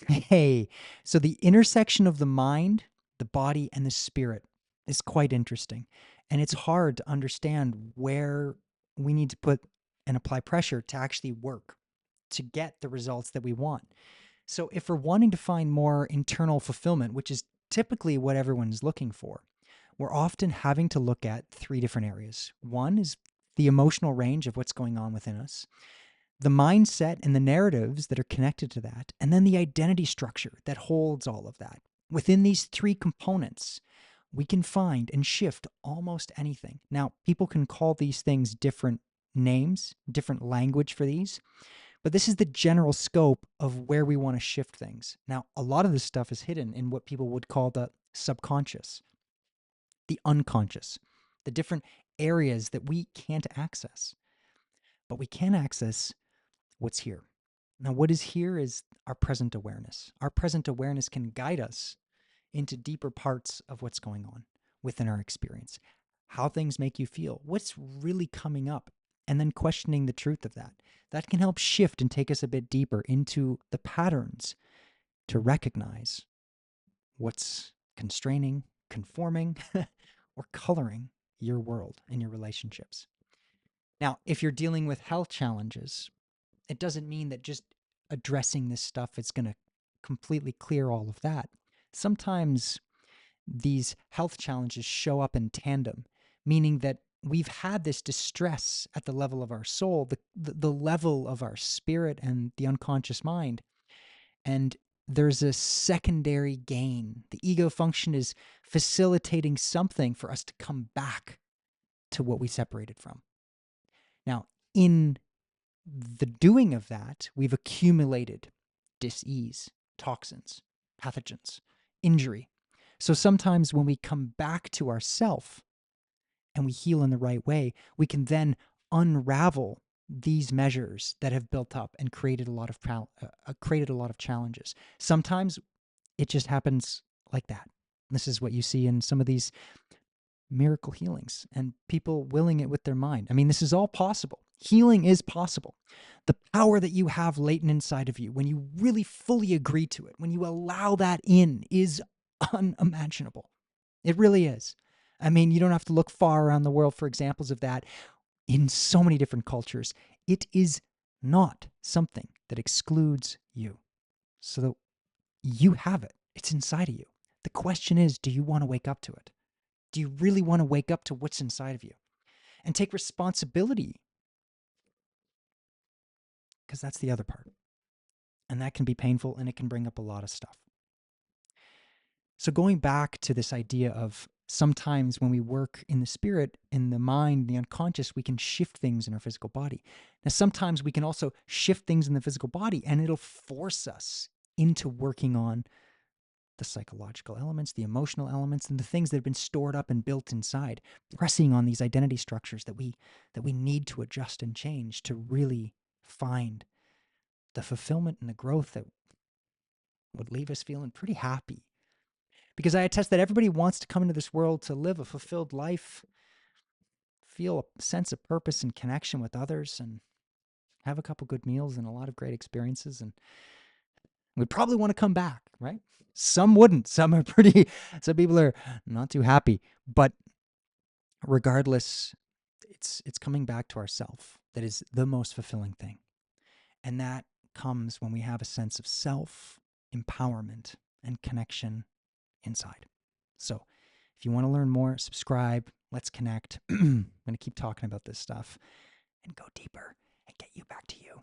Hey, so the intersection of the mind, the body, and the spirit is quite interesting. And it's hard to understand where we need to put and apply pressure to actually work to get the results that we want. So, if we're wanting to find more internal fulfillment, which is typically what everyone's looking for, we're often having to look at three different areas. One is the emotional range of what's going on within us, the mindset and the narratives that are connected to that, and then the identity structure that holds all of that. Within these three components, we can find and shift almost anything. Now, people can call these things different names, different language for these, but this is the general scope of where we want to shift things. Now, a lot of this stuff is hidden in what people would call the subconscious, the unconscious, the different areas that we can't access, but we can access what's here. Now, what is here is our present awareness. Our present awareness can guide us into deeper parts of what's going on within our experience, how things make you feel, what's really coming up, and then questioning the truth of that. That can help shift and take us a bit deeper into the patterns to recognize what's constraining, conforming, or coloring your world and your relationships. Now, if you're dealing with health challenges, it doesn't mean that just addressing this stuff is going to completely clear all of that. Sometimes these health challenges show up in tandem, meaning that we've had this distress at the level of our soul, the level of our spirit and the unconscious mind. And there's a secondary gain. The ego function is facilitating something for us to come back to what we separated from. Now, in the doing of that, we've accumulated dis-ease, toxins, pathogens, injury. So sometimes when we come back to ourself and we heal in the right way, we can then unravel these measures that have built up and created a lot of challenges. Sometimes it just happens like that. This is what you see in some of these miracle healings and people willing it with their mind. I mean, this is all possible. Healing is possible. The power that you have latent inside of you, when you really fully agree to it, when you allow that in, is unimaginable. It really is. I mean, you don't have to look far around the world for examples of that in so many different cultures. It is not something that excludes you. So that you have it, it's inside of you. The question is, do you want to wake up to it? Do you really want to wake up to what's inside of you and take responsibility? Because that's the other part. And that can be painful and it can bring up a lot of stuff. So, going back to this idea of sometimes when we work in the spirit, in the mind, the unconscious, we can shift things in our physical body. Now, sometimes we can also shift things in the physical body and it'll force us into working on the psychological elements, the emotional elements, and the things that have been stored up and built inside, pressing on these identity structures that we need to adjust and change to really find the fulfillment and the growth that would leave us feeling pretty happy. Because I attest that everybody wants to come into this world to live a fulfilled life, feel a sense of purpose and connection with others, and have a couple good meals and a lot of great experiences. And would probably want to come back, right? Some wouldn't. Some are pretty, some people are not too happy. But regardless, it's coming back to ourself that is the most fulfilling thing. And that comes when we have a sense of self, empowerment, and connection inside. So if you want to learn more, subscribe. Let's connect. I'm going to keep talking about this stuff and go deeper and get you back to you.